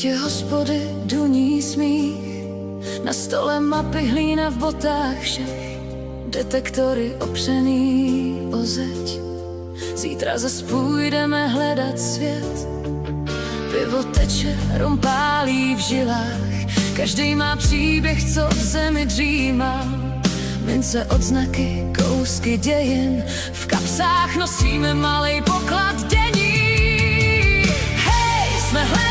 autě hospody duní smích, na stole mapy, hlína v botách všech, detektory opřený o zeď. Zítra zas půjdeme hledat svět, pivo teče, rum pálí v žilách, každej má příběh, co v zemi dřímá. Mince, odznaky, kousky dějin, v kapsách nosíme malej poklad dění. Hej, jsme